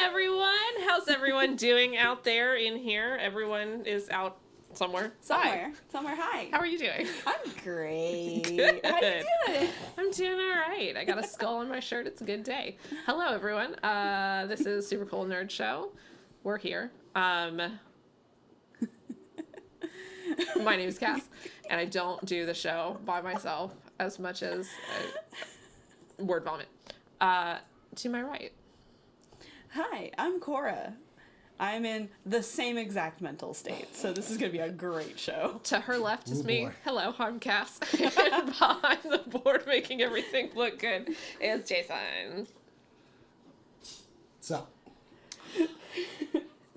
everyone. How's everyone doing out there in here? Everyone is out somewhere. Somewhere. Hi. How are you doing? I'm great. Good. How you doing? I'm doing all right. I got a skull on my shirt. It's a good day. Hello, everyone. This is Super Cool Nerd Show. We're here. My name is Cass, and I don't do the show by myself as much as word vomit. To my right. Hi, I'm Cora. I'm in the same exact mental state, so this is going to be a great show. To her left is me. Boy. Hello, I'm Cass. And behind the board making everything look good is Jason. What's up?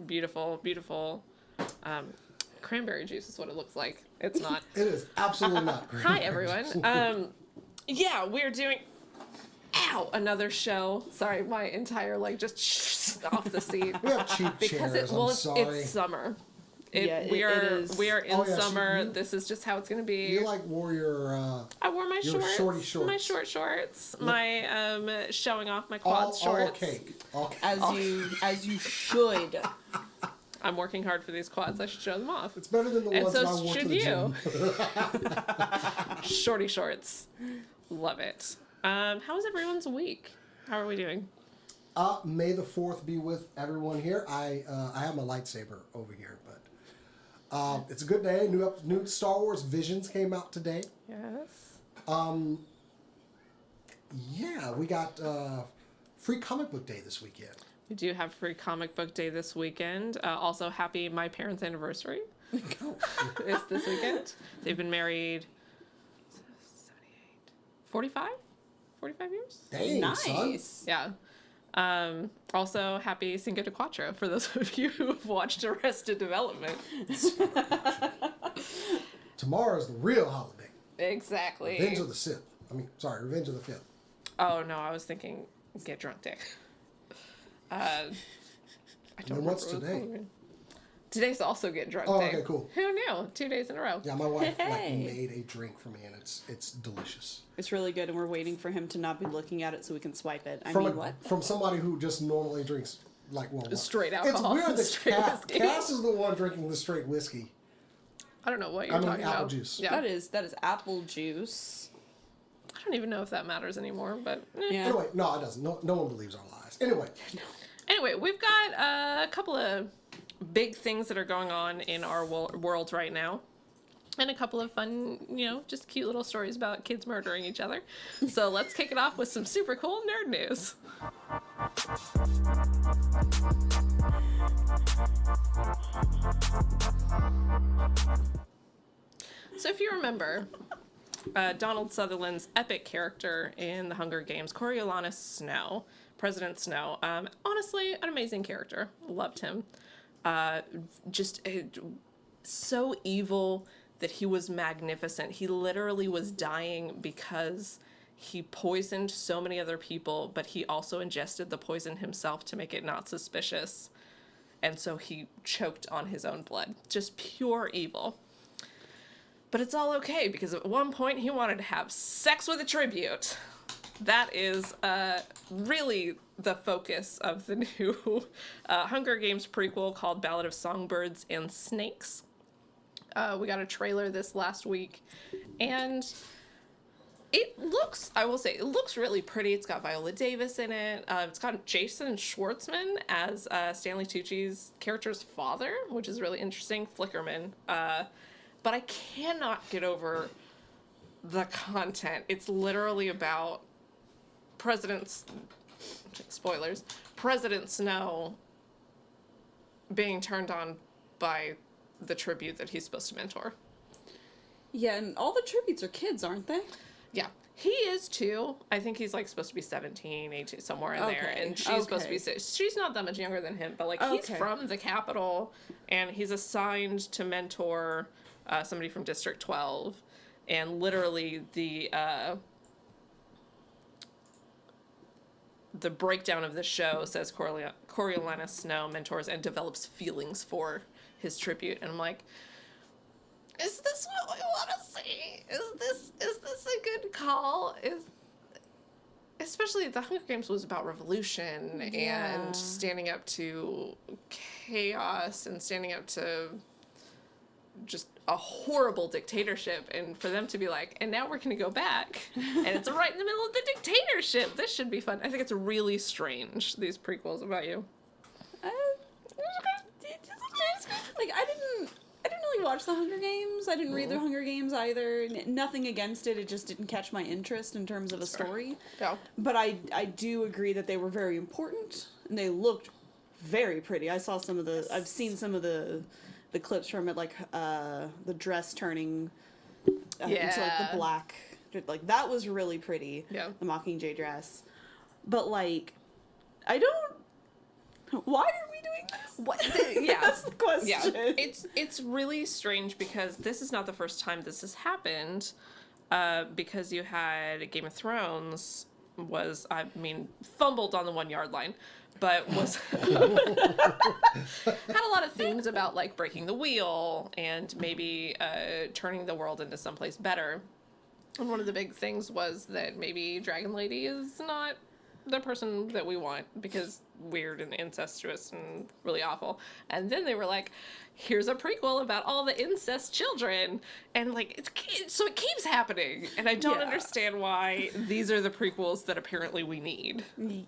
Beautiful, beautiful. Cranberry juice is what it looks like. It's not. It is absolutely not great. Hi, everyone. Yeah, we're doing... Ow! Another show. Sorry, my entire leg just off the seat. We have cheap Because chairs. I'm I'm sorry. it's summer. It is. We are in Oh, yeah, so summer. you- This is just how it's gonna be. You like wore your I wore my your shorts, shorty shorts. my short shorts, my showing off my all quad shorts. cake. All cake. As you should. I'm working hard for these quads. I should show them off. It's better than the And ones so that I wore to should the you. gym. Shorty shorts, love it. How was everyone's week? How are we doing? May the 4th be with everyone here. I have my lightsaber over here, but it's a good day. New Star Wars Visions came out today. Yes. Yeah, we got free comic book day this weekend. We do have free comic book day this weekend. Also, happy my parents' anniversary is this weekend. They've been married 45 years? Dang, son. Nice. Yeah. Also, happy Cinco de Cuatro for those of you who have watched Arrested Development. Tomorrow's the real holiday. Exactly. Revenge of the Sith. Revenge of the Fifth. Oh, no, I was thinking Get Drunk Day. I don't then what's remember what today? it's called. Today's also Get Drunk Oh, Day. okay, cool. Who knew? 2 days in a row. Yeah, my wife Hey. made a drink for me, and it's delicious. It's really good, and we're waiting for him to not be looking at it so we can swipe it. What? From somebody who just normally drinks Straight alcohol. It's weird that Straight whiskey. Cass is the one drinking the straight whiskey. I don't know what you're talking apple about. juice. Yeah. That is apple juice. I don't even know if that matters anymore, but Yeah. Anyway, no, it doesn't. No one believes our lies. Anyway, we've got a couple of big things that are going on in our world right now. And a couple of fun, just cute little stories about kids murdering each other. So let's kick it off with some super cool nerd news. So if you remember, Donald Sutherland's epic character in The Hunger Games, Coriolanus Snow, President Snow, honestly, an amazing character. Loved him. So evil that he was magnificent. He literally was dying because he poisoned so many other people, but he also ingested the poison himself to make it not suspicious. And so he choked on his own blood. Just pure evil. But it's all okay, because at one point he wanted to have sex with a tribute. That is really the focus of the new Hunger Games prequel called Ballad of Songbirds and Snakes. We got a trailer this last week, and it looks really pretty. It's got Viola Davis in it. It's got Jason Schwartzman as Stanley Tucci's character's father, which is really interesting. Flickerman. But I cannot get over the content. It's literally about President Snow being turned on by the tribute that he's supposed to mentor. Yeah, and all the tributes are kids, aren't they? Yeah. He is too. I think he's supposed to be 17, 18, somewhere in there. And she's supposed to be she's not that much younger than him, but he's from the Capitol, and he's assigned to mentor somebody from District 12. And literally the breakdown of the show says Coriolanus Snow mentors and develops feelings for his tribute, and I'm like, is this what we want to see? Is this a good call? Is especially the Hunger Games was about revolution Yeah. and standing up to chaos and standing up to just a horrible dictatorship, and for them to be like, and now we're gonna go back, and it's right in the middle of the dictatorship. This should be fun. I think it's really strange, these prequels. About you? Like I didn't really watch the Hunger Games. I didn't read the Hunger Games either. Nothing against it. It just didn't catch my interest in terms of a story. Yeah. But I do agree that they were very important and they looked very pretty. I saw some of the. I've seen some of the clips from it, like the dress turning into like Yeah. the black. Like that was really pretty. Yeah. The Mockingjay dress. But like, I don't. Why are we doing this? What? Yeah. That's the question. Yeah, it's really strange because this is not the first time this has happened. Because you had Game of Thrones fumbled on the 1 yard line, but was had a lot of themes about like breaking the wheel and maybe turning the world into someplace better. And one of the big things was that maybe Dragon Lady is not the person that we want because weird and incestuous and really awful. And then they were like, here's a prequel about all the incest children, and like so it keeps happening, and I don't Yeah. understand why these are the prequels that apparently we need.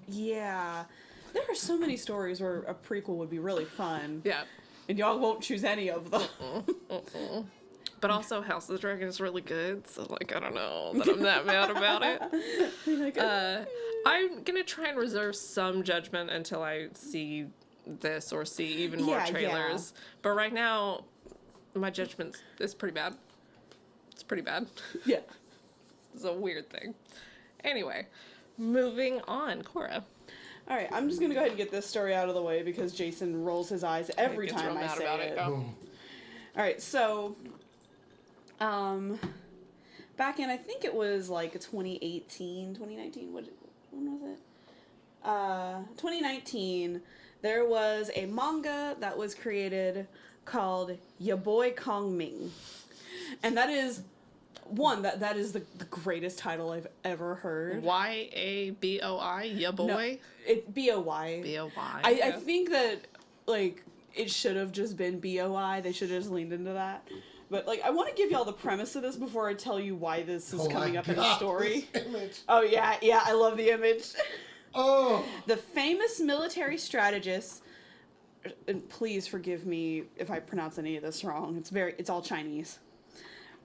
Yeah. There are so many stories where a prequel would be really fun. Yeah. And y'all won't choose any of them. But also House of the Dragon is really good, so like I don't know that I'm that mad about it. I'm gonna try and reserve some judgment until I see this or see even more Yeah, trailers. But right now, my judgment is pretty bad. It's pretty bad. Yeah. It's a weird thing. Anyway, moving on, Cora. All right, I'm just going to go ahead and get this story out of the way because Jason rolls his eyes every Gets time real I mad say about it. yeah. Boom. All right, so back in, I think it was like 2018, 2019, when was it? 2019, there was a manga that was created called Ya Boy Kong Ming. And that is, that is the greatest title I've ever heard. Y-A-B-O-I, ya boy? No, it B-O-Y. B-O-Y. I think that, like, it should have just been B-O-I. They should have just leaned into that. But, like, I want to give y'all the premise of this before I tell you why this is coming my up in the God, story. this image. Oh, yeah, I love the image. Oh. The famous military strategist, and please forgive me if I pronounce any of this wrong. It's all Chinese.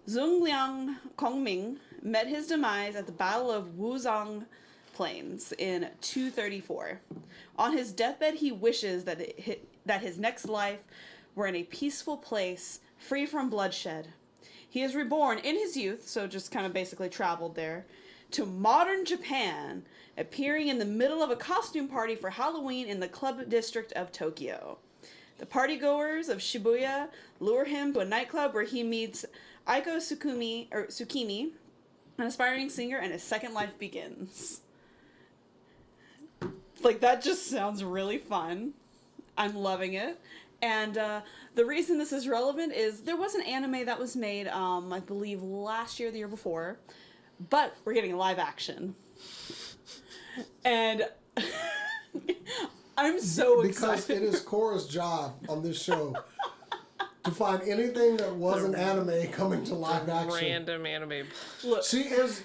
Zhongliang Kongming met his demise at the Battle of Wuzhong Plains in 234. On his deathbed, he wishes that his next life were in a peaceful place, free from bloodshed. He is reborn in his youth, so just kind of basically traveled there, to modern Japan, appearing in the middle of a costume party for Halloween in the club district of Tokyo. The partygoers of Shibuya lure him to a nightclub where he meets Aiko Tsukimi, an aspiring singer, and his second life begins. Like, that just sounds really fun. I'm loving it. And the reason this is relevant is there was an anime that was made, I believe, last year, the year before, but we're getting live action. And I'm so Because excited. it is Cora's job on this show to find anything that wasn't anime coming to live action. Random anime. Look, She is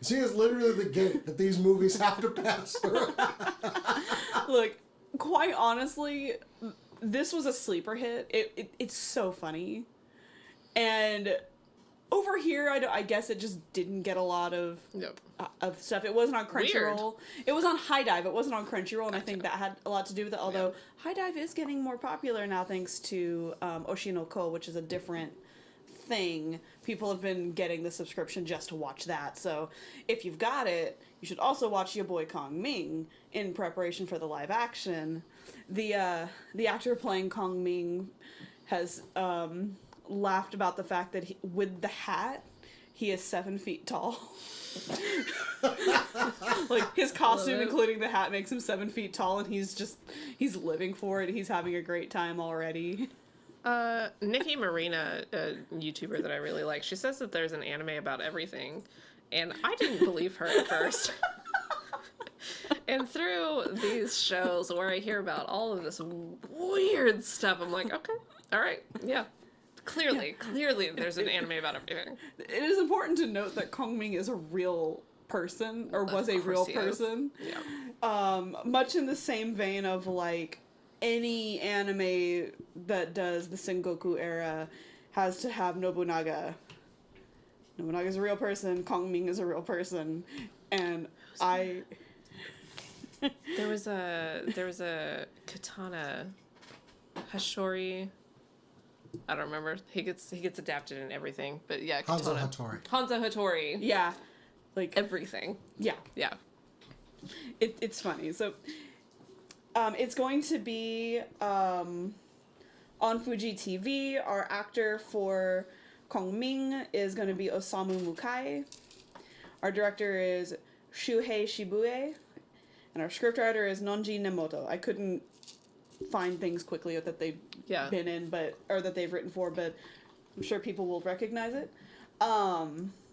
literally the gate that these movies have to pass through. look, quite honestly, this was a sleeper hit. It's so funny. And over here, I guess it just didn't get a lot of Yep. stuff. It wasn't on Crunchyroll. It was on High Dive. It wasn't on Crunchyroll, and I think that had a lot to do with it. Although High Dive is getting more popular now thanks to Oshinoko, which is a different thing. People have been getting the subscription just to watch that. So if you've got it, you should also watch Your Boy Kong Ming in preparation for the live action. The actor playing Kong Ming has laughed about the fact that with the hat, he is 7 feet tall. Like, his costume, including the hat, makes him 7 feet tall, and he's living for it. He's having a great time already. Nikki Marina, a YouTuber that I really like, she says that there's an anime about everything, and I didn't believe her at first. And through these shows where I hear about all of this weird stuff, I'm like, okay, all right, yeah. Clearly there's an anime about everything. It is important to note that Kongming is a real person, or was a real course he is. person. Yeah. Much in the same vein of like any anime that does the Sengoku era has to have Nobunaga. Nobunaga's a real person, Kongming is a real person, and There was a katana Hashori. I don't remember. He gets adapted in everything, but yeah, Hanzo katana. Hattori. Hanzo Hattori. yeah, like Everything. yeah, Yeah. it's funny. So, it's going to be on Fuji TV. Our actor for Kongming is going to be Osamu Mukai. Our director is Shuhei Shibue, and our scriptwriter is Nonji Nemoto. I couldn't find things quickly that they've been in, or that they've written for, but I'm sure people will recognize it.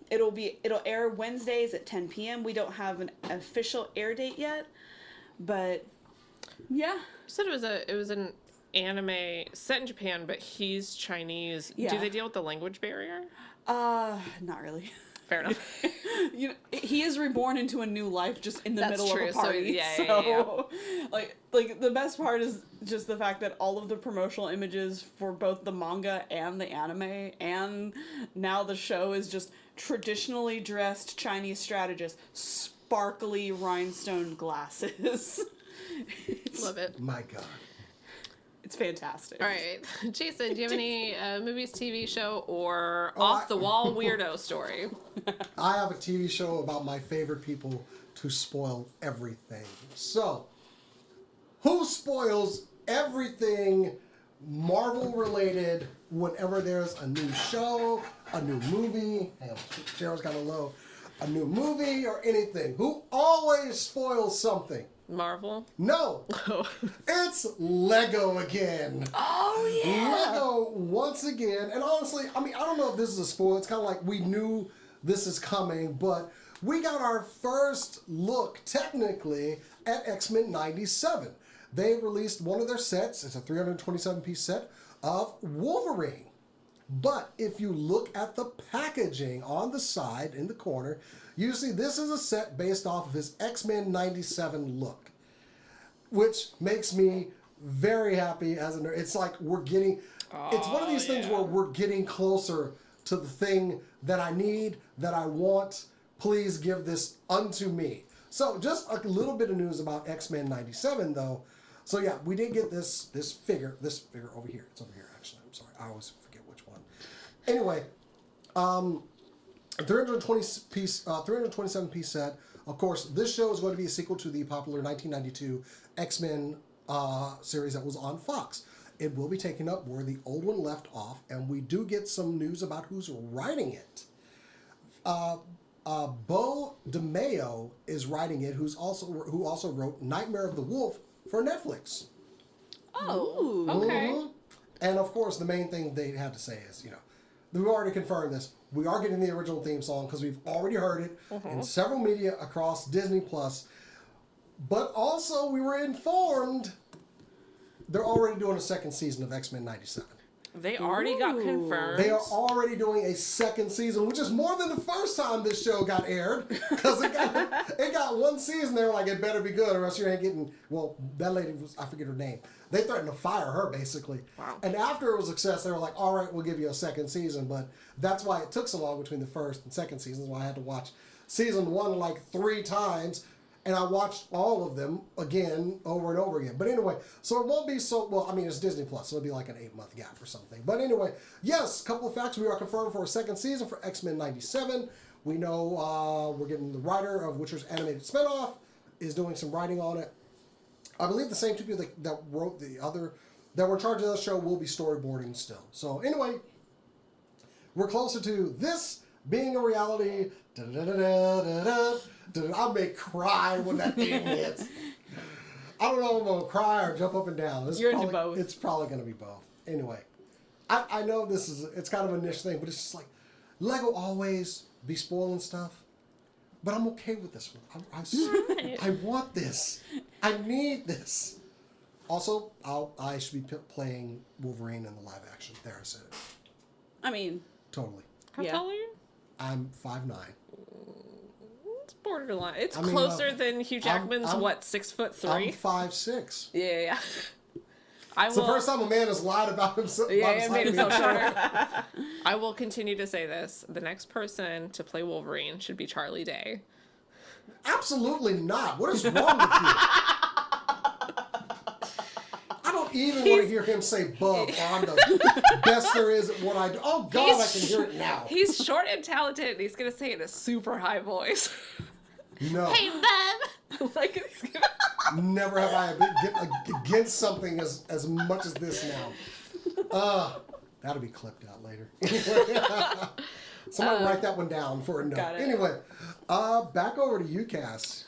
It'll air Wednesdays at 10 p.m. We don't have an official air date yet, but yeah. You said it was an anime set in Japan, but he's Chinese. Yeah. Do they deal with the language barrier? Not really. Fair enough. You know, he is reborn into a new life just in the That's middle true. of a party. So, yeah. Like the best part is just the fact that all of the promotional images for both the manga and the anime and now the show is just traditionally dressed Chinese strategists, sparkly rhinestone glasses. Love it. My God. It's fantastic. All right, Jason, do you have any movies, TV show, or off-the-wall weirdo story? I have a TV show about my favorite people to spoil everything. So, who spoils everything Marvel related whenever there's a new show, a new movie? Hang on, Cheryl's kind of low. A new movie or anything. Who always spoils something? Marvel? No. Oh. It's Lego again. Oh yeah. Lego once again, and honestly, I mean, I don't know if this is a spoil. It's kind of like we knew this is coming, but we got our first look, technically, at X-Men 97. They released one of their sets. It's a 327-piece set of Wolverine. But if you look at the packaging on the side in the corner, you see this is a set based off of his X-Men 97 look, which makes me very happy as a nerd. It's like we're getting, it's one of these things where we're getting closer to the thing that I need, that I want. Please give this unto me. So just a little bit of news about X-Men 97 though. So yeah, we did get this figure over here. It's over here actually. I'm sorry. I always forget which one. Anyway, 327-piece set. Of course, this show is going to be a sequel to the popular 1992 X-Men series that was on Fox. It will be taking up where the old one left off, and we do get some news about who's writing it. Bo DeMayo is writing it, who also wrote Nightmare of the Wolf for Netflix. Oh, okay. Mm-hmm. And of course, the main thing they had to say is, we've already confirmed this. We are getting the original theme song because we've already heard it in several media across Disney Plus. But also, we were informed they're already doing a second season of X-Men 97. They already got confirmed. They are already doing a second season, which is more than the first time this show got aired. Because it got one season. They were like, it better be good or else you ain't getting... Well, that lady I forget her name. They threatened to fire her, basically. Wow. And after it was a success, they were like, all right, we'll give you a second season. But that's why it took so long between the first and second seasons, why I had to watch season 1 like 3 times. And I watched all of them again, over and over again. But anyway, so it won't be so... Well, I mean, it's Disney Plus, so it'll be like an 8-month gap or something. But anyway, yes, a couple of facts. We are confirmed for a second season for X-Men 97. We know we're getting the writer of Witcher's animated spinoff is doing some writing on it. I believe the same two people that wrote that were in charge of the show will be storyboarding still. So anyway, we're closer to this being a reality. I may cry when that thing hits. I don't know if I'm going to cry or jump up and down. You're into both. It's probably going to be both. Anyway, I know it's kind of a niche thing, but it's just like, Lego always be spoiling stuff. But I'm okay with this one. Right. I want this. I need this. Also, I should be playing Wolverine in the live action. There, I said it. I mean, Totally. How Yeah. tall are you? I'm 5'9". It's borderline. It's I mean, closer than Hugh Jackman's, I'm- what, 6'3"? I'm 5'6". Yeah. I It's the will. first time a man has lied about himself. Yeah, about his it made height himself being shorter. I will continue to say this. The next person to play Wolverine should be Charlie Day. Absolutely not. What is wrong with you? I don't even want to hear him say "bub" on the best there is at what I do. Oh God, I can hear it now. He's short and talented, and he's gonna say it in a super high voice. No, Hey, bub! Like it's gonna... never have I been against something as much as this now. That'll be clipped out later. Somebody write that one down for a note. Got it. Anyway, back over to you, Cass.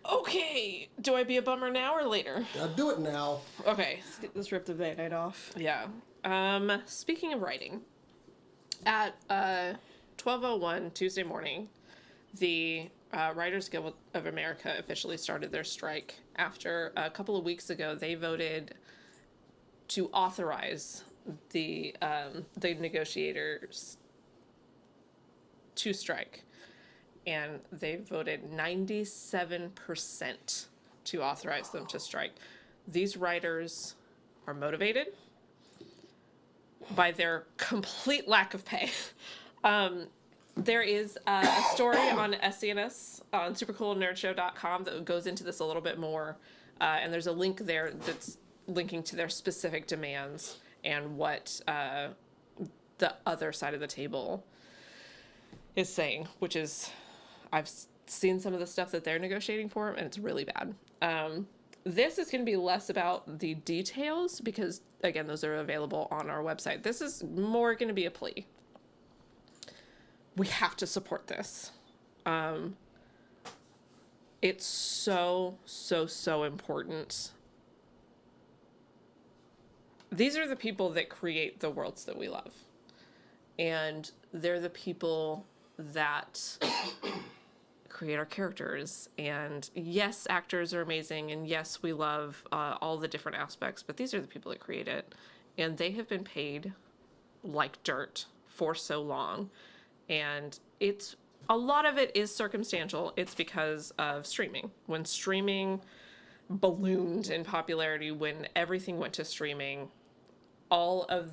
Okay, do I be a bummer now or later? Do it now. Okay, get this rip the Band-Aid off. yeah. Speaking of writing, at 12:01 Tuesday morning, the Writers Guild of America officially started their strike after a couple of weeks ago they voted to authorize the negotiators to strike. And they voted 97% to authorize them to strike. These writers are motivated by their complete lack of pay. There is a story on SCNS on supercoolnerdshow.com that goes into this a little bit more. And there's a link there that's linking to their specific demands and what the other side of the table is saying, which is, I've seen some of the stuff that they're negotiating for, and it's really bad. This is going to be less about the details because, again, those are available on our website. This is more going to be a plea. We have to support this. It's so, so, so important. These are the people that create the worlds that we love. And they're the people that create our characters. And yes, actors are amazing. And yes, we love all the different aspects. But these are the people that create it. And they have been paid like dirt for so long. And it's a lot of it is circumstantial. It's because of streaming. When streaming ballooned in popularity, when everything went to streaming, all of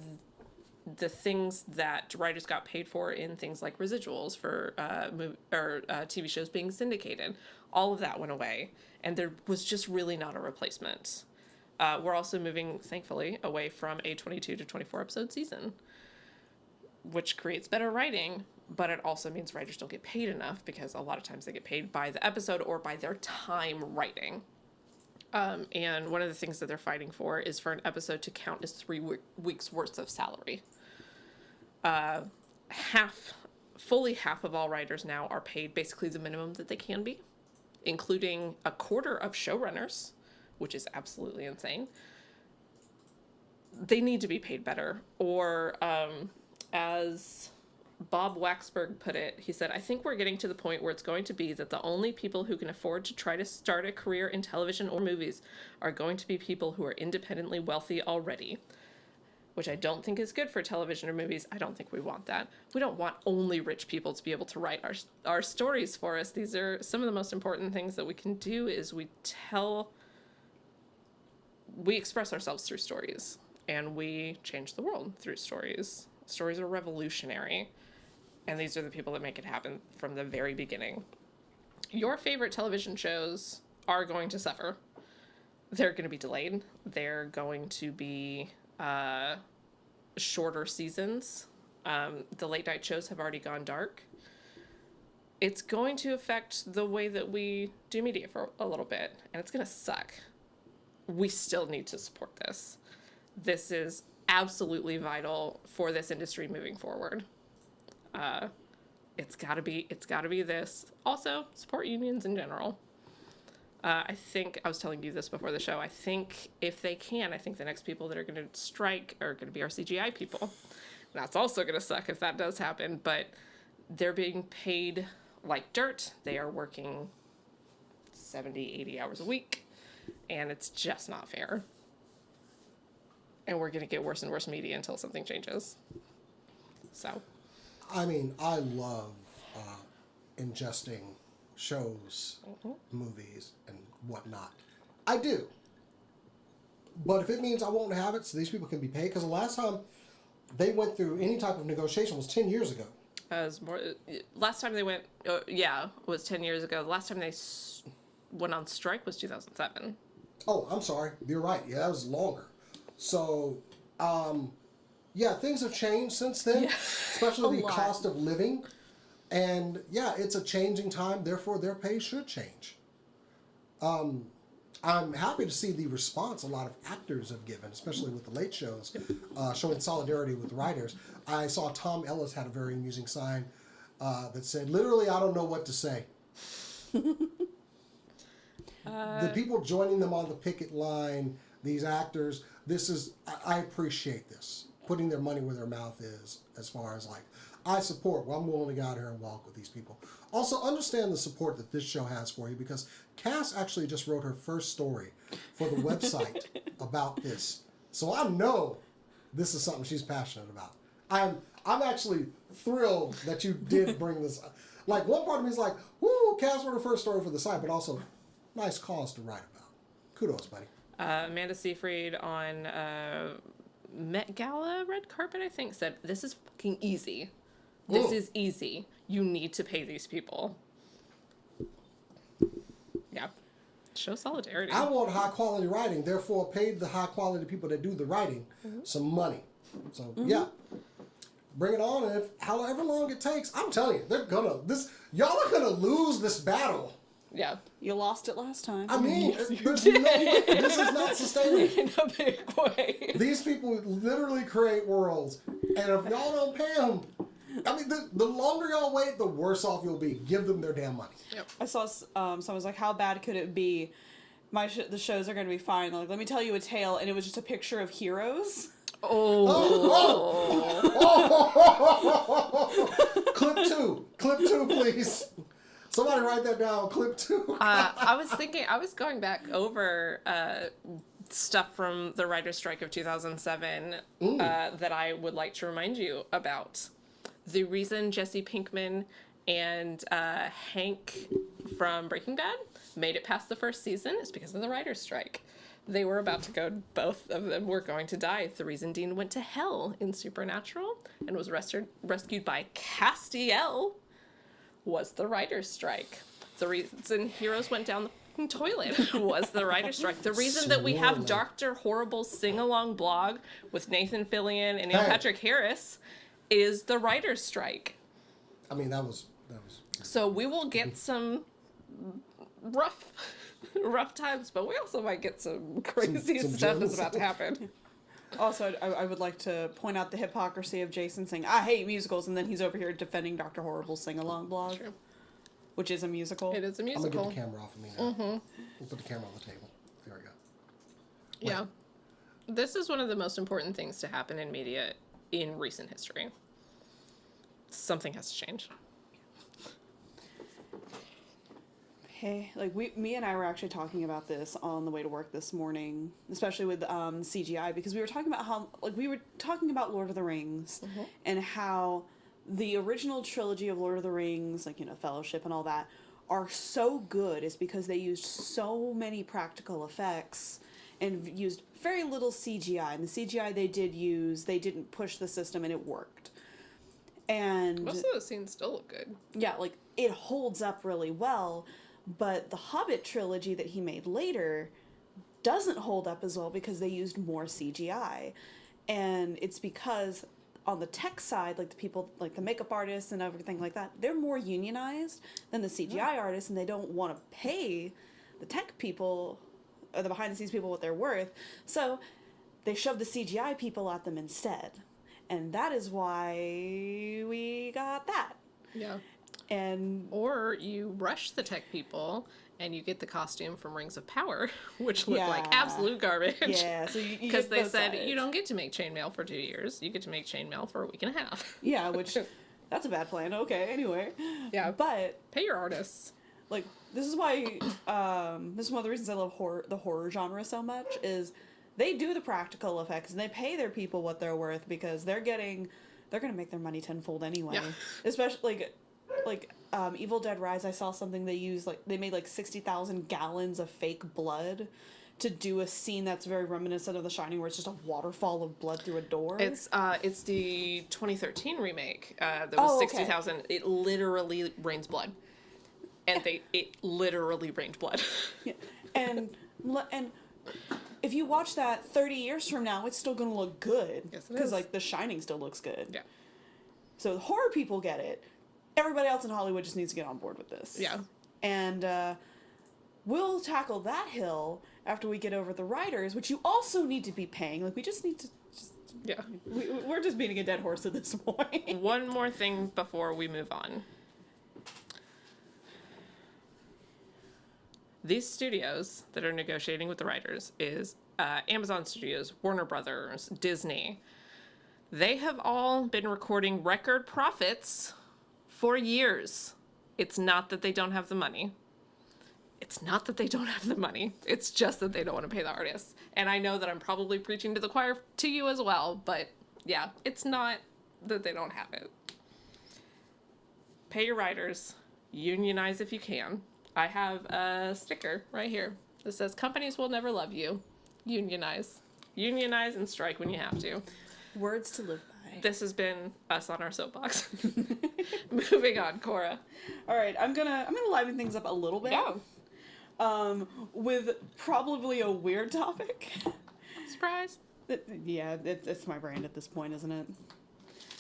the things that writers got paid for in things like residuals for TV shows being syndicated, all of that went away, and there was just really not a replacement. We're also moving, thankfully, away from a 22 to 24 episode season, which creates better writing, but it also means writers don't get paid enough because a lot of times they get paid by the episode or by their time writing. And one of the things that they're fighting for is for an episode to count as 3 weeks worth of salary. Fully half of all writers now are paid basically the minimum that they can be, including a quarter of showrunners, which is absolutely insane. They need to be paid better. Or, as Bob Waxberg put it, he said, "I think we're getting to the point where it's going to be that the only people who can afford to try to start a career in television or movies are going to be people who are independently wealthy already." Which I don't think is good for television or movies. I don't think we want that. We don't want only rich people to be able to write our stories for us. These are some of the most important things that we can do is we express ourselves through stories, and we change the world through stories. Stories are revolutionary. And these are the people that make it happen from the very beginning. Your favorite television shows are going to suffer. They're going to be delayed. They're going to be shorter seasons. The late night shows have already gone dark. It's going to affect the way that we do media for a little bit. And it's going to suck. We still need to support this. This is absolutely vital for this industry moving forward. It's gotta be this. Also, support unions in general. I think, I was telling you this before the show, I think if they can, I think the next people that are gonna strike are gonna be our CGI people. That's also gonna suck if that does happen, but they're being paid like dirt. They are working 70, 80 hours a week, and it's just not fair. And we're going to get worse and worse media until something changes. So. I mean, I love ingesting shows, movies, and whatnot. I do. But if it means I won't have it so these people can be paid, because the last time they went through any type of negotiation was 10 years ago. Last time they went, was 10 years ago. The last time they went on strike was 2007. Oh, I'm sorry. You're right. Yeah, that was longer. So, yeah, things have changed since then, especially the cost of living. And, yeah, it's a changing time. Therefore, their pay should change. I'm happy to see the response a lot of actors have given, especially with the late shows, showing solidarity with writers. I saw Tom Ellis had a very amusing sign that said, literally, I don't know what to say. The people joining them on the picket line, these actors, I appreciate this. Putting their money where their mouth is, as far as like, I support, I'm willing to go out here and walk with these people. Also, understand the support that this show has for you, because Cass actually just wrote her first story for the website about this. So I know this is something she's passionate about. I'm actually thrilled that you did bring this up. Like, one part of me is like, woo, Cass wrote her first story for the site, but also, nice cause to write about. Kudos, buddy. Amanda Seyfried on Met Gala red carpet, I think, said, this is fucking easy. This is easy. You need to pay these people. Yeah. Show solidarity. I want high quality writing, therefore pay the high quality people that do the writing some money. So yeah. Bring it on, and if however long it takes, I'm telling you, y'all are gonna lose this battle. Yeah. You lost it last time. I mean, there's no way. This is not sustainable. In a big way. These people literally create worlds, and if y'all don't pay them, I mean, the longer y'all wait, the worse off you'll be. Give them their damn money. Yep. I saw someone was like, how bad could it be? The shows are going to be fine. They're like, let me tell you a tale, and it was just a picture of heroes. Clip two, please. Somebody write that down. Clip 2. I was going back over stuff from the writer's strike of 2007 that I would like to remind you about. The reason Jesse Pinkman and Hank from Breaking Bad made it past the first season is because of the writer's strike. They were about to go, both of them were going to die. The reason Dean went to hell in Supernatural and was rescued by Castiel was the writer's strike. The reason heroes went down the toilet was the writer's strike. The reason that we have Dr. Horrible's sing-along blog with Nathan Fillion and Neil Patrick Harris is the writer's strike. I mean, that was. So we will get some rough times, but we also might get some crazy some stuff gems. that's about to happen. Also, I would like to point out the hypocrisy of Jason saying, I hate musicals, and then he's over here defending Dr. Horrible's sing-along blog. True. Which is a musical. It is a I'm musical. gonna get the camera off of me now. We'll put the camera on the table. There we go. Yeah. This is one of the most important things to happen in media in recent history. Something has to change. Hey, like me and I were actually talking about this on the way to work this morning, especially with CGI, because we were talking about Lord of the Rings and how the original trilogy of Lord of the Rings, like, Fellowship and all that, are so good is because they used so many practical effects and used very little CGI. And the CGI they did use, they didn't push the system, and it worked. And Most of those scenes still look good. yeah, like, it holds up really well. But the Hobbit trilogy that he made later doesn't hold up as well because they used more CGI. And it's because on the tech side, like the people, like the makeup artists and everything like that, they're more unionized than the CGI artists, and they don't want to pay the tech people or the behind the scenes people what they're worth. So they shove the CGI people at them instead. And that is why we got that. Yeah. And Or you rush the tech people and you get the costume from Rings of Power, which look like Yeah. absolute garbage. yeah, so you Because get they both said sides. you don't get to make chainmail for 2 years. You get to make chainmail for a week and a half. Yeah, which That's a bad plan. Okay, anyway. Yeah. But Pay your artists. like this is why this is one of the reasons I love the horror genre so much is they do the practical effects and they pay their people what they're worth because they're gonna make their money tenfold anyway. Yeah. Especially like Evil Dead Rise, I saw something they made like 60,000 gallons of fake blood to do a scene that's very reminiscent of The Shining, where it's just a waterfall of blood through a door. It's the 2013 remake. That was Oh, okay. 60,000. It literally rains blood, and it literally rained blood. Yeah. And if you watch that 30 years from now, it's still gonna look good. Yes, it Because is. like The Shining still looks good. Yeah. So the horror people get it. Everybody else in Hollywood just needs to get on board with this. Yeah. And we'll tackle that hill after we get over the writers, which you also need to be paying. Like we just need to. Yeah. We're just beating a dead horse at this point. One more thing before we move on. These studios that are negotiating with the writers is Amazon Studios, Warner Brothers, Disney. They have all been recording record profits for years. It's not that they don't have the money. It's not that they don't have the money. It's just that they don't want to pay the artists. And I know that I'm probably preaching to the choir to you as well, but yeah, it's not that they don't have it. Pay your writers. Unionize if you can. I have a sticker right here that says, companies will never love you. Unionize. Unionize and strike when you have to. Words to live by. This has been us on our soapbox. Moving on, Cora. All right, I'm gonna liven things up a little bit. Yeah. With probably a weird topic. Surprise. Yeah, it's my brand at this point, isn't it?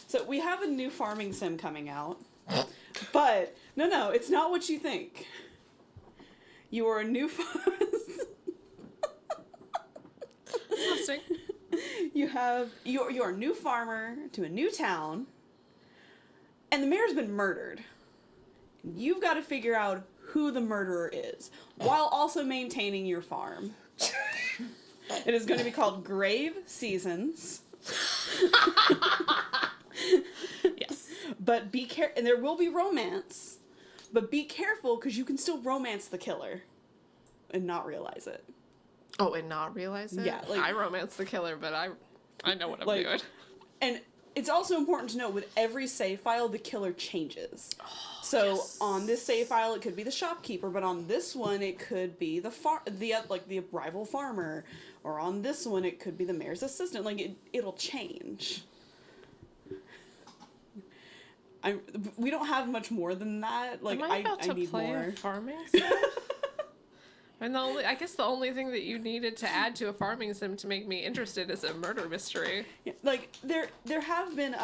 So we have a new farming sim coming out, but no, it's not what you think. You are a new Interesting. you're a new farmer to a new town, and the mayor's been murdered. You've got to figure out who the murderer is, while also maintaining your farm. It is going to be called Grave Seasons. Yes. But be careful, and there will be romance, but be careful because you can still romance the killer and not realize it. Oh, and not realize it? Yeah, like- I romance the killer, but I know what I'm Like- doing. And it's also important to note with every save file, the killer changes. So yes. on this save file, it could be the shopkeeper, but on this one, it could be the rival farmer, or on this one, it could be the mayor's assistant. Like it'll change. We don't have much more than that. Like Am I about to need play more. a farming sim? And I guess the only thing that you needed to add to a farming sim to make me interested is a murder mystery. Yeah, like there have been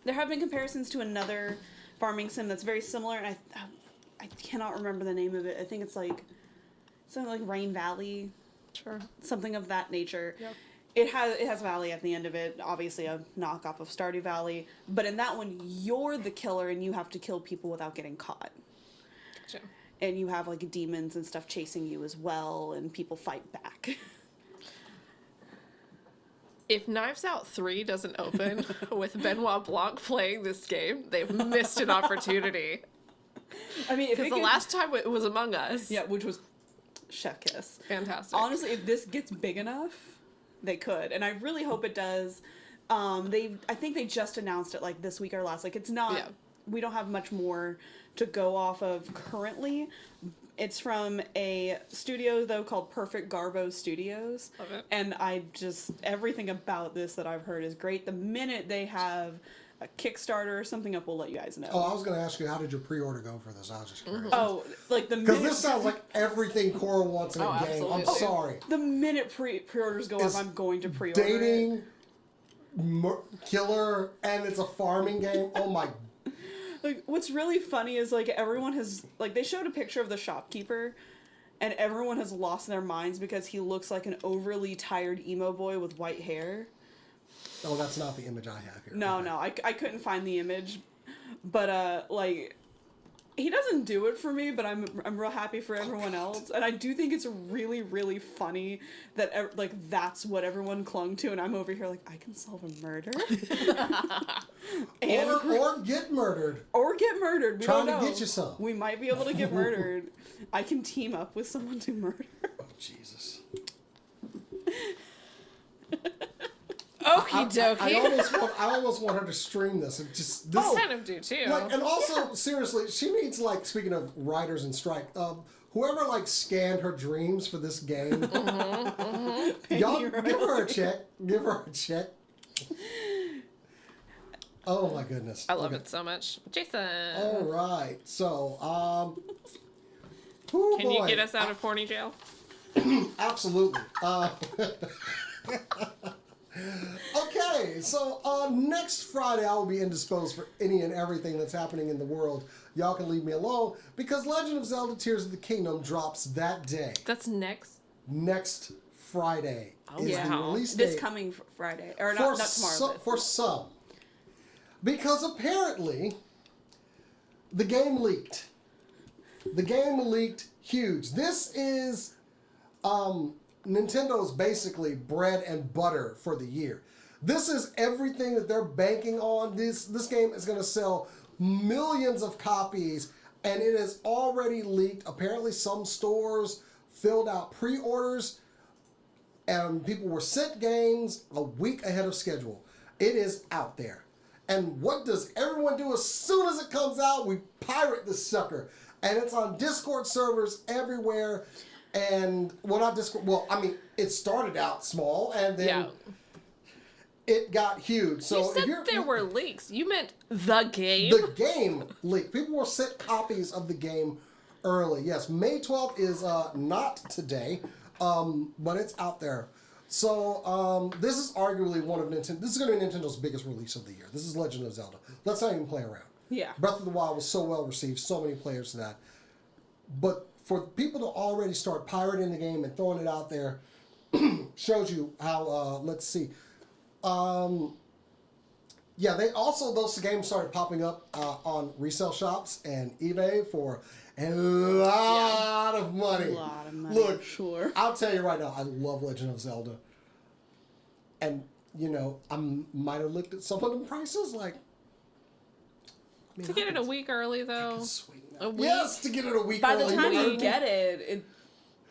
comparisons to another farming sim that's very similar, and I cannot remember the name of it. I think it's like something like Rain Valley, Sure. something of that nature. Yep. It has Valley at the end of it, obviously a knockoff of Stardew Valley, but in that one you're the killer and you have to kill people without getting caught. Gotcha. And you have like demons and stuff chasing you as well, and people fight back. If Knives Out 3 doesn't open with Benoit Blanc playing this game, they've missed an opportunity. I mean, if Because the last time it was Among Us. yeah, which was Chef Kiss. Fantastic. Honestly, if this gets big enough, they could, and I really hope it does. I think they just announced it like this week or last. Like it's not. Yeah. We don't have much more to go off of currently. It's from a studio though called Perfect Garbo Studios. Love it. And everything about this that I've heard is great. The minute they have a Kickstarter or something up, we'll let you guys know. Oh, I was going to ask you, how did your pre-order go for this? I was just curious. Oh, like the Because minute this sounds like everything Cora wants in a Oh, game. I'm absolutely. sorry. the minute pre-orders go Is up, I'm going to pre-order it. Dating, killer, and it's a farming game. Oh my. Like, what's really funny is, like, everyone has, like, they showed a picture of the shopkeeper, and everyone has lost their minds because he looks like an overly tired emo boy with white hair. Oh, that's not the image I have here. No, Okay. no, I couldn't find the image, but, like, He doesn't do it for me, but I'm real happy for everyone else, and I do think it's really, really funny that like that's what everyone clung to, and I'm over here like, I can solve a murder, and or get murdered. or get murdered. We Trying don't to know. get you some. We might be able to get murdered. I can team up with someone to murder. Oh Jesus. Okie dokie. I almost want her to stream this. And just this. I kind of do too. Like, and also, seriously, she needs, like, speaking of writers and strike, whoever, like, scanned her dreams for this game, y'all give her a check. Give her a check. Oh, my goodness. I love it so much. Jason. All right. So, Can you get us out of horny jail? Absolutely. Okay, so next Friday I will be indisposed for any and everything that's happening in the world. Y'all can leave me alone because Legend of Zelda Tears of the Kingdom drops that day. That's next. Next Friday is the release date. This coming Friday, or not tomorrow. But For some. Because apparently the game leaked. The game leaked huge. This is Nintendo's basically bread and butter for the year. This is everything that they're banking on. This game is going to sell millions of copies, and it is already leaked. Apparently some stores filled out pre-orders, and people were sent games a week ahead of schedule. It is out there. And what does everyone do as soon as it comes out? We pirate this sucker. And it's on Discord servers everywhere. And, well, not Discord. Well, I mean, it started out small, and then it got huge. So you said there were leaks. You meant the game? The game leaked. People were sent copies of the game early. Yes, May 12th is not today, but it's out there. So this is arguably one of Nintendo. This is going to be Nintendo's biggest release of the year. This is Legend of Zelda. Let's not even play around. Yeah. Breath of the Wild was so well received, so many players to that. But for people to already start pirating the game and throwing it out there shows you how, let's see. Yeah, those games started popping up on resale shops and eBay for a lot of money. A lot of money. Look, sure. I'll tell you right now, I love Legend of Zelda. And, I might have looked at some of the prices like... To get it a week early, though. A week? Yes, to get it a week By early. the time you get it...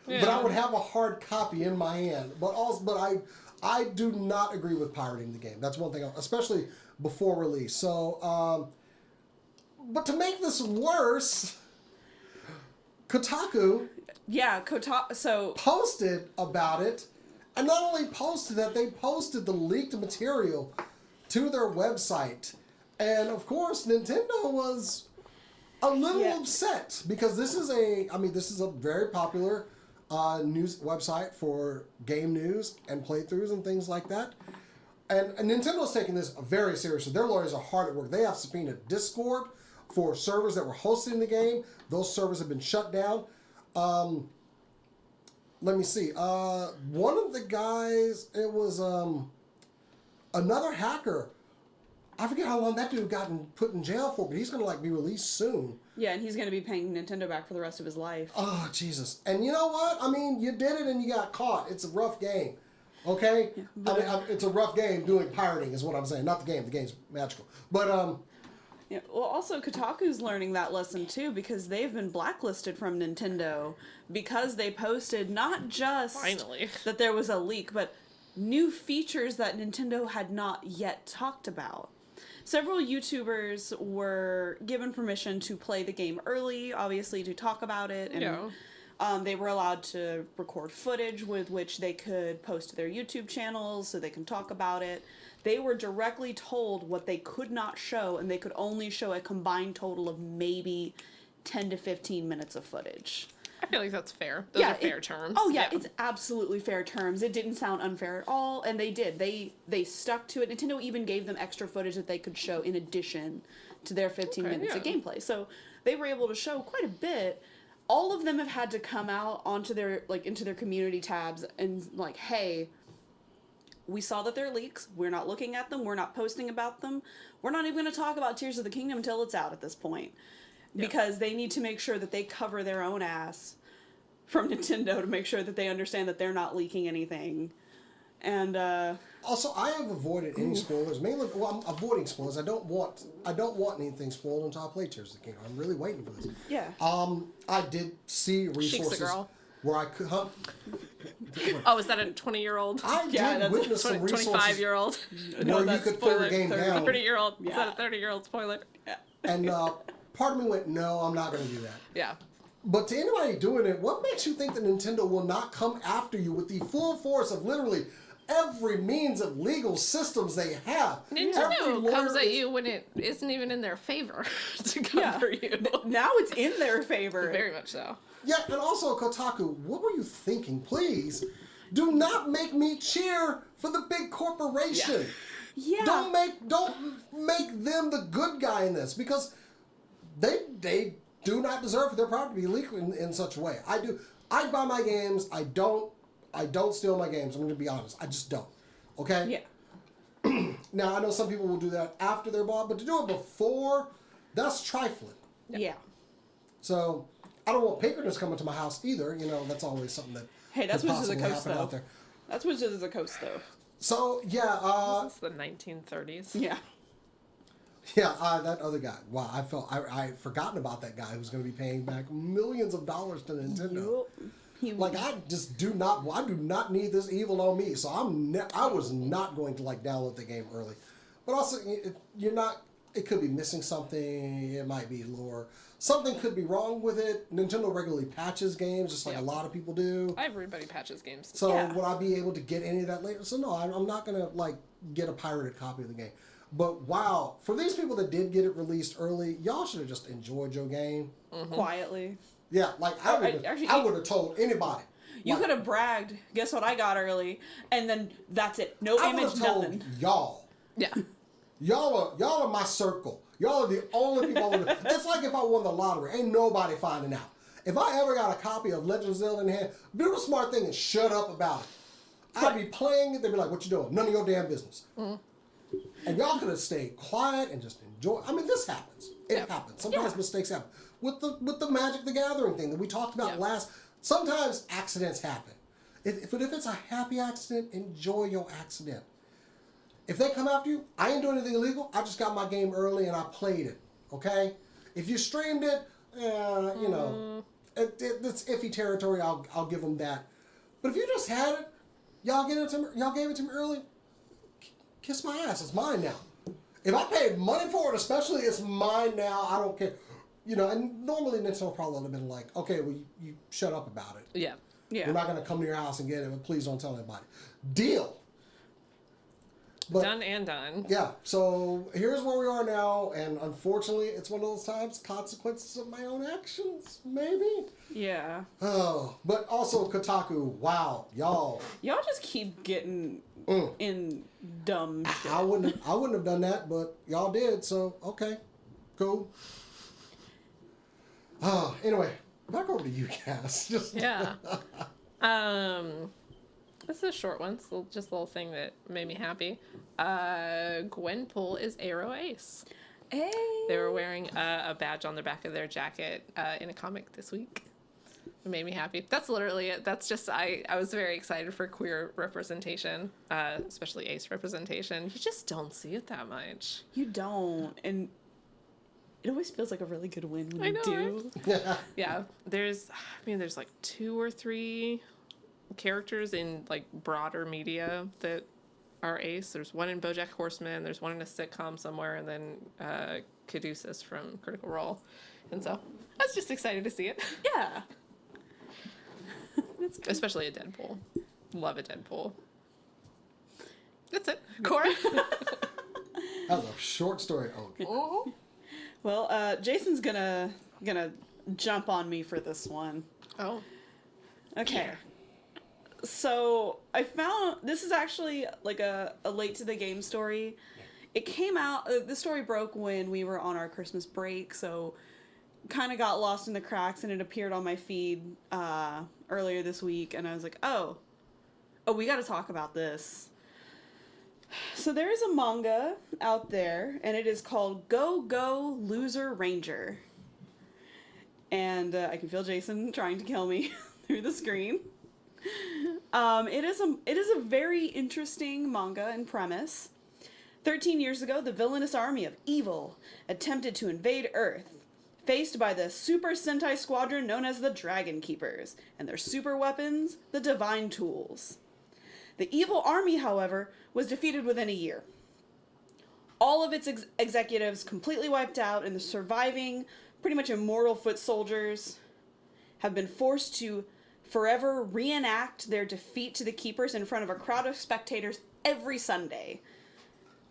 But I would have a hard copy in my hand. But I do not agree with pirating the game. That's one thing, especially before release. So, but to make this worse, Kotaku... Yeah, Kotaku... posted about it. And not only posted that, they posted the leaked material to their website. And, of course, Nintendo was a little upset because this is a very popular news website for game news and playthroughs and things like that. And Nintendo's taking this very seriously. Their lawyers are hard at work. They have subpoenaed Discord for servers that were hosting the game. Those servers have been shut down. Let me see. One of the guys, it was another hacker. I forget how long that dude got put in jail for, but he's going to be released soon. Yeah, and he's going to be paying Nintendo back for the rest of his life. Oh, Jesus. And you know what? I mean, you did it and you got caught. It's a rough game. Okay? Yeah, it's a rough game doing pirating is what I'm saying. Not the game. The game's magical. But, yeah, well, also, Kotaku's learning that lesson, too, because they've been blacklisted from Nintendo because they posted not just that there was a leak, but new features that Nintendo had not yet talked about. Several YouTubers were given permission to play the game early, obviously, to talk about it. And they were allowed to record footage with which they could post to their YouTube channels so they can talk about it. They were directly told what they could not show, and they could only show a combined total of maybe 10 to 15 minutes of footage. I feel like that's fair. Those are fair terms. Oh, yeah, it's absolutely fair terms. It didn't sound unfair at all, and they did. They stuck to it. Nintendo even gave them extra footage that they could show in addition to their 15 minutes of gameplay. So they were able to show quite a bit. All of them have had to come out onto their, into their community tabs and, hey, we saw that they're leaks. We're not looking at them. We're not posting about them. We're not even going to talk about Tears of the Kingdom until it's out at this point. because they need to make sure that they cover their own ass from Nintendo to make sure that they understand that they're not leaking anything. And Also, I have avoided any spoilers. Mainly, well, I'm avoiding spoilers. I don't want anything spoiled until I play Tears of the Kingdom. I'm really waiting for this. yeah. I did see resources girl. where I could. Huh? Oh, is that a 20-year-old? I Yeah, did that's witness some resources 25-year-old? No, where you that's could clear the spoiler game 30. down. 30-year-old? Is Yeah. that a 30-year-old spoiler? And part of me went, no, I'm not going to do that. Yeah. But to anybody doing it, what makes you think that Nintendo will not come after you with the full force of literally every means of legal systems they have? Every Nintendo lawyer comes at is- you when it isn't even in their favor to cover you. Now it's in their favor. Very much so. Yeah, and also Kotaku, what were you thinking? Please, do not make me cheer for the big corporation. Yeah. Don't make them the good guy in this, because they do not deserve for their property to be leaked in such a way. I buy my games. I don't steal my games. I'm going to be honest. I just don't. Okay? Yeah. Now, I know some people will do that after they're bought, but to do it before, that's trifling. Yeah. So, I don't want Pinkertons coming to my house either. You know, that's always something that Hey, that's could Wizards of the possibly Coast, happen though. out there. That's Wizards of the Coast, though. So, yeah, This is the 1930s. Yeah. yeah, that other guy. Wow, I'd forgotten about that guy who was going to be paying back millions of dollars to Nintendo. Like, I do not need this evil on me. So I was not going to download the game early. But also, it could be missing something. It might be lore. Something could be wrong with it. Nintendo regularly patches games, just like a lot of people do. Everybody patches games. So Yeah. would I be able to get any of that later? So no, I'm not going to get a pirated copy of the game. But wow, for these people that did get it released early, y'all should have just enjoyed your game. Quietly. Yeah, Actually, I would have told anybody. You Like, could have bragged, guess what I got early, and then that's it. No I would image, have told nothing. y'all. Yeah. Y'all are my circle. Y'all are the only people. It's like if I won the lottery, ain't nobody finding out. If I ever got a copy of Legend of Zelda in hand, do the smart thing and shut up about it. I'd be playing it. They'd be like, "What you doing? None of your damn business." And y'all could have stayed quiet and just enjoy. I mean, this happens. It happens. Sometimes mistakes happen. With the Magic the Gathering thing that we talked about last. Sometimes accidents happen. If it's a happy accident, enjoy your accident. If they come after you, I ain't doing anything illegal. I just got my game early and I played it. Okay? If you streamed it, it's iffy territory. I'll give them that. But if you just had it, y'all gave it to me early. Kiss my ass. It's mine now. If I paid money for it, especially, it's mine now. I don't care. And normally Nintendo probably would have been like, okay, well, you shut up about it. Yeah. Yeah. We're not going to come to your house and get it, but please don't tell anybody. Deal. But, Done and done. yeah, so here's where we are now, and unfortunately, it's one of those times, consequences of my own actions, maybe? Yeah. Oh, but also Kotaku, wow, y'all. Y'all just keep getting in dumb shit. I wouldn't have done that, but y'all did, so okay, cool. Anyway, back over to you guys. Yeah. This is a short one. So just a little thing that made me happy. Gwenpool is Aero Ace. Hey. They were wearing a badge on the back of their jacket in a comic this week. It made me happy. That's literally it. That's just, I was very excited for queer representation, especially Ace representation. You just don't see it that much. You don't. And it always feels like a really good win when I you know, do. Yeah. There's like 2 or 3 characters in broader media that are Ace. There's one in BoJack Horseman, there's one in a sitcom somewhere, and then Caduceus from Critical Role. And so I was just excited to see it. Yeah. Especially a Deadpool. Love a Deadpool. That's it. Cora? That was a short story. Oh, Well, Jason's gonna jump on me for this one. Oh. Okay. So I found this is actually like a late to the game story. It came out. The story broke when we were on our Christmas break, so kind of got lost in the cracks, and it appeared on my feed earlier this week, and I was like, oh, we got to talk about this. So there is a manga out there, and it is called Go Go Loser Ranger. and I can feel Jason trying to kill me through the screen. It is a very interesting manga and premise. 13 years ago, the villainous army of evil attempted to invade Earth, faced by the Super Sentai Squadron known as the Dragon Keepers, and their super weapons, the Divine Tools. The evil army, however, was defeated within a year. All of its executives completely wiped out, and the surviving, pretty much immortal foot soldiers have been forced to forever reenact their defeat to the Keepers in front of a crowd of spectators every Sunday.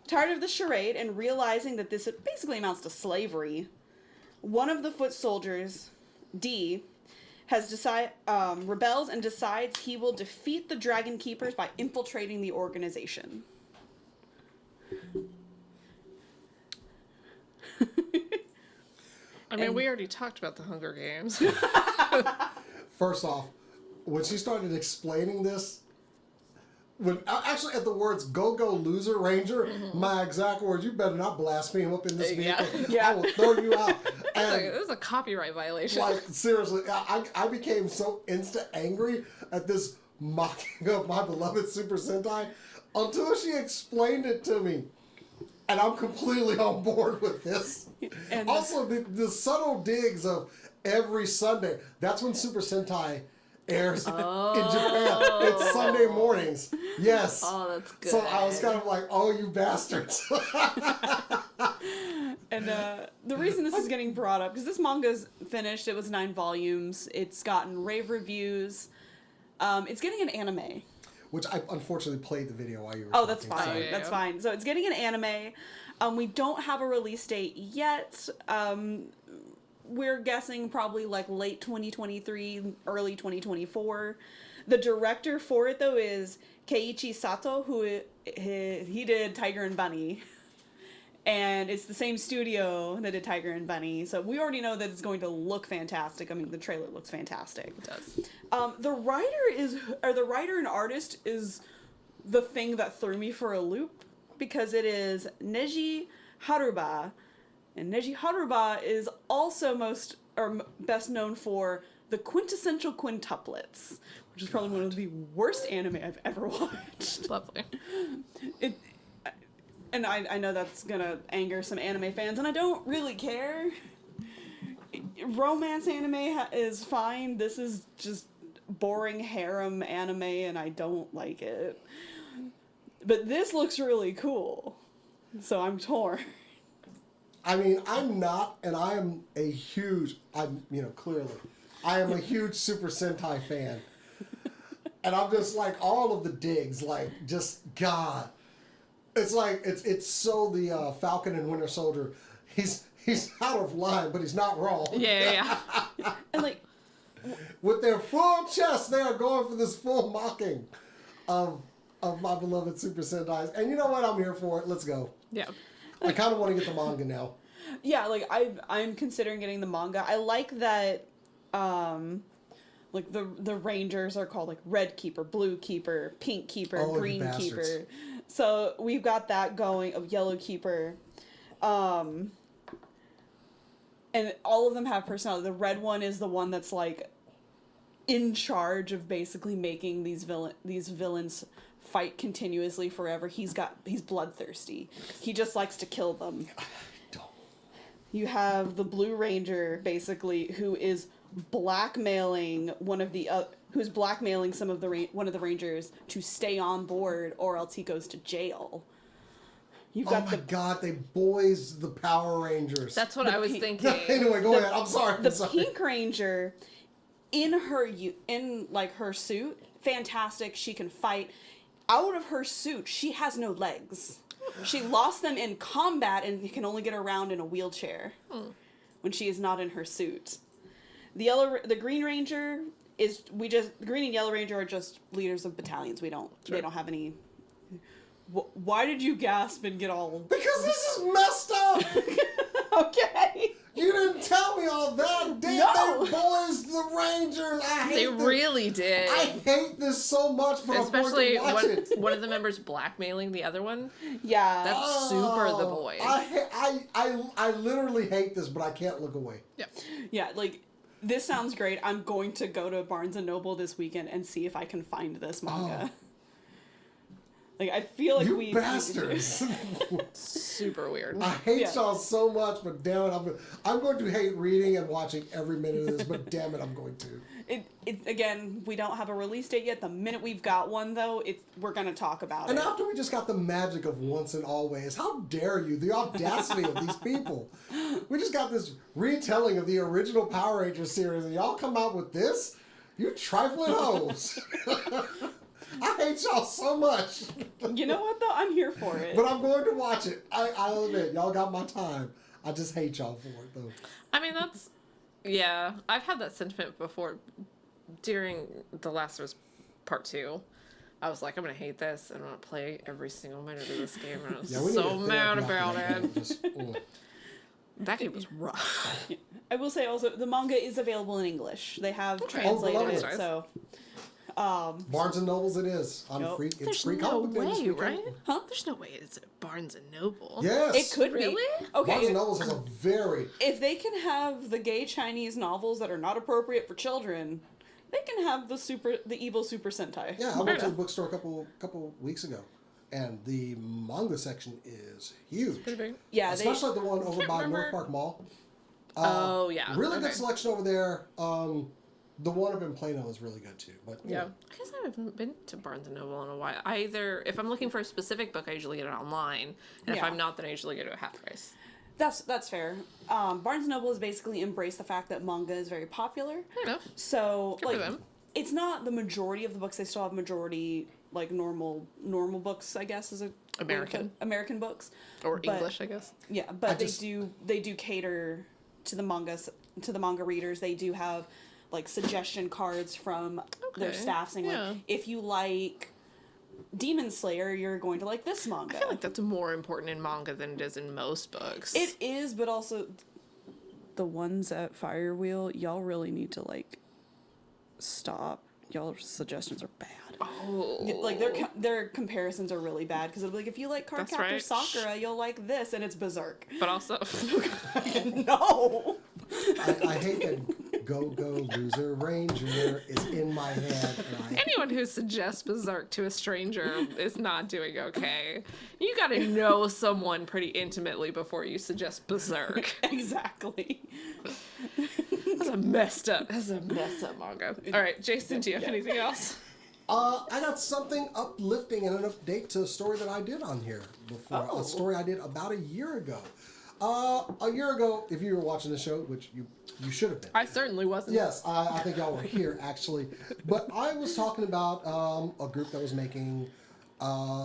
Tired of the charade and realizing that this basically amounts to slavery, one of the foot soldiers, D, has rebels and decides he will defeat the Dragon Keepers by infiltrating the organization. I mean, we already talked about the Hunger Games. First off, when she started explaining this, when actually at the words "Go Loser Ranger," my exact words, "You better not blaspheme up in this vehicle. Yeah. I will throw you out." And This is a copyright violation. like seriously, I became so insta angry at this mocking of my beloved Super Sentai until she explained it to me, and I'm completely on board with this. And Also, the subtle digs of every Sunday. That's when Super Sentai airs in Japan. It's Sunday mornings. Yes. Oh, that's good. So I was kind of like, oh, you bastards. And the reason this is getting brought up, because this manga's finished, it was 9 volumes, it's gotten rave reviews, it's getting an anime. Which I unfortunately played the video while you were Oh, that's talking, fine. so- yeah, That's yeah. fine. So it's getting an anime. We don't have a release date yet. We're guessing probably like late 2023, early 2024. The director for it, though, is Keiichi Sato, who he did Tiger and Bunny. And it's the same studio that did Tiger and Bunny. So we already know that it's going to look fantastic. I mean, the trailer looks fantastic. It does. The writer and artist is the thing that threw me for a loop, because it is Neji Haruba, and Neji Haruba is also best known for the Quintessential Quintuplets, which is probably one of the worst anime I've ever watched. Lovely. And I know that's gonna anger some anime fans, and I don't really care. Romance anime is fine. This is just boring harem anime, and I don't like it. But this looks really cool, so I'm torn. I mean, I'm not, and I am a huge, clearly, I am a huge Super Sentai fan. And I'm just like, all of the digs, like, just, God. It's like, it's so the Falcon and Winter Soldier, he's out of line, but he's not wrong. Yeah. And like, With their full chest, they are going for this full mocking of my beloved Super Sentais. And you know what? I'm here for it. Let's go. Yeah. I kind of want to get the manga now. yeah, like I'm considering getting the manga. I like that. Like the Rangers are called like Red Keeper, Blue Keeper, Pink Keeper, Oh, you Green bastards. Keeper. So we've got that going of Yellow Keeper. And all of them have personality. The red one is the one that's like in charge of basically making these villains fight continuously forever. He's bloodthirsty. He just likes to kill them. Don't. You have the Blue Ranger, basically, who is blackmailing one of the one of the Rangers to stay on board, or else he goes to jail. You've Oh got my God, they boys the Power Rangers. That's what I was thinking. Anyway, go ahead. I'm sorry. the I'm sorry. Pink Ranger in her suit, fantastic. She can fight. Out of her suit, she has no legs. She lost them in combat and can only get around in a wheelchair when she is not in her suit. The Green Ranger is the Green and Yellow Ranger are just leaders of battalions. They don't have any. Why did you gasp and get all? Because this is messed up. Okay. You didn't tell me all that. Damn, No. they boys the Rangers. I hate They this. really did. I hate this so much, but Especially I'm going to watch it. one of the members blackmailing the other one. Yeah. That's super the boys. I literally hate this, but I can't look away. Yeah. Yeah, like This sounds great. I'm going to go to Barnes & Noble this weekend and see if I can find this manga. Like, I feel like You bastards. Super weird. I hate y'all so much, but damn it, I'm going to hate reading and watching every minute of this, but damn it, I'm going to. Again, we don't have a release date yet. The minute we've got one, though, we're going to talk about And it. after we just got the magic of Once and Always, how dare you, the audacity of these people. We just got this retelling of the original Power Rangers series, and y'all come out with this? You trifling hoes. I hate y'all so much. You know what, though? I'm here for it. But I'm going to watch it. I'll admit, y'all got my time. I just hate y'all for it, though. I mean, yeah, I've had that sentiment before. During The Last of Us Part 2, I was like, I'm going to hate this, and I'm going to play every single minute of this game, and I was so mad about it. That game was rough. I will say also, the manga is available in English. They have translated it, so... Barnes and Nobles it is. Free. It's There's free no comic book. way, Free right? comic book. Huh? There's no way it's at Barnes & Noble. Yes. It could be. Really? Okay. Barnes and Nobles has a very... If they can have the gay Chinese novels that are not appropriate for children, they can have the evil Super Sentai. Yeah, I went to the bookstore a couple weeks ago, and the manga section is huge. Pretty big. Yeah, Especially the one over by remember. North Park Mall. Oh, yeah. Really good Okay. selection over there. The one up in Plano is really good too. But Yeah. I guess I haven't been to Barnes & Noble in a while. If I'm looking for a specific book, I usually get it online. And if Yeah. I'm not, then I usually go to a half price. That's fair. Barnes & Noble has basically embraced the fact that manga is very popular. Fair enough. So, Good for them. it's not the majority of the books. They still have majority, like, normal books, I guess, is a... American. American books. Or But- English, I guess. Yeah, but they do cater to the manga readers. They do have like suggestion cards from their Okay, staff saying yeah. like, if you like Demon Slayer, you're going to like this manga. I feel like that's more important in manga than it is in most books. It is, but also the ones at Firewheel, y'all really need to like stop. Y'all's suggestions are bad. Oh. Like their comparisons are really bad because it'll be like, if you like Cardcaptor right. Sakura, you'll like this, and it's Berserk. But also... No. I hate that Go Loser Ranger is in my head. And Anyone who suggests Berserk to a stranger is not doing okay. You gotta know someone pretty intimately before you suggest Berserk. Exactly. That's a messed up manga. Alright, Jason, do you have anything else? I got something uplifting and an update to a story that I did on here before. Oh. A story I did about a year ago. A year ago, if you were watching the show, which you should have been. I certainly wasn't. Yes, I think y'all were here actually. But I was talking about a group that was making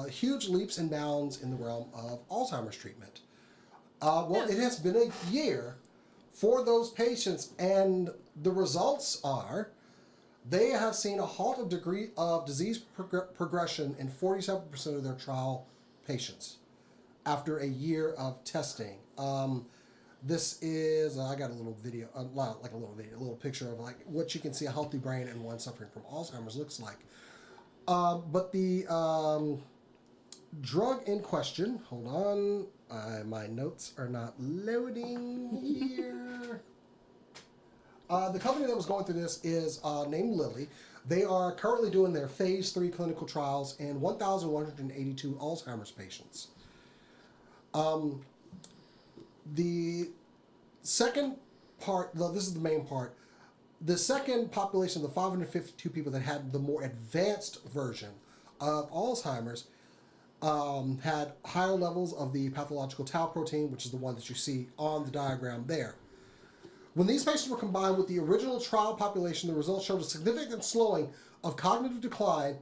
huge leaps and bounds in the realm of Alzheimer's treatment. It has been a year for those patients, and the results are they have seen a halt of degree of disease progression in 47% of their trial patients after a year of testing. This is, I got a little video, a little picture of like what you can see a healthy brain and one suffering from Alzheimer's looks like. But the drug in question, hold on, my notes are not loading here. The company that was going through this is named Lilly. They are currently doing their phase 3 clinical trials in 1,182 Alzheimer's patients. The second part, though this is the main part, the second population, the 552 people that had the more advanced version of Alzheimer's, had higher levels of the pathological tau protein, which is the one that you see on the diagram there. When these patients were combined with the original trial population, the results showed a significant slowing of cognitive decline,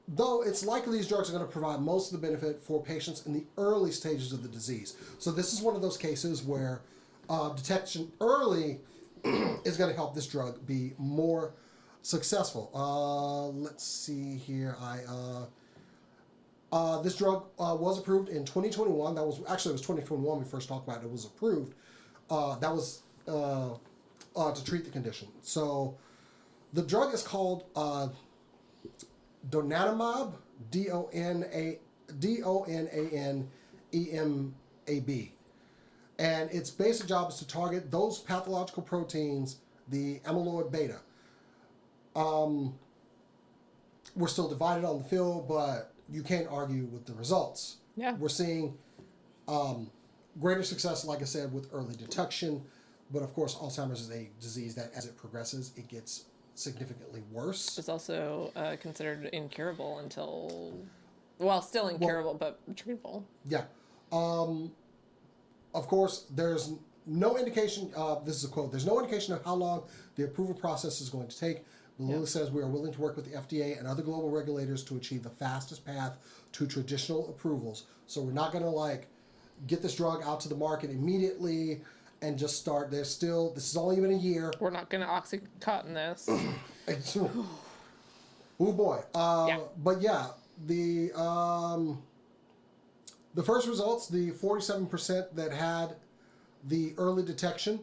though it's likely these drugs are going to provide most of the benefit for patients in the early stages of the disease. So this is one of those cases where detection early is going to help this drug be more successful. Let's see here. This drug was approved in 2021. It was 2021 we first talked about it. It was approved. That was to treat the condition. So the drug is called donanemab, D-O-N-A-N-E-M-A-B. And its basic job is to target those pathological proteins, the amyloid beta. We're still divided on the field, but you can't argue with the results. Yeah. We're seeing greater success, like I said, with early detection. But of course, Alzheimer's is a disease that, as it progresses, it gets significantly worse. It's also considered incurable until, well, still incurable, but treatable. Yeah. Of course, there's no indication, this is a quote, there's no indication of how long the approval process is going to take. Lilly says we are willing to work with the FDA and other global regulators to achieve the fastest path to traditional approvals. So we're not going to like get this drug out to the market immediately and just start. There's still, this is only been a year. We're not going to Oxycontin this. Oh boy. Yeah. But yeah, the first results, the 47% that had the early detection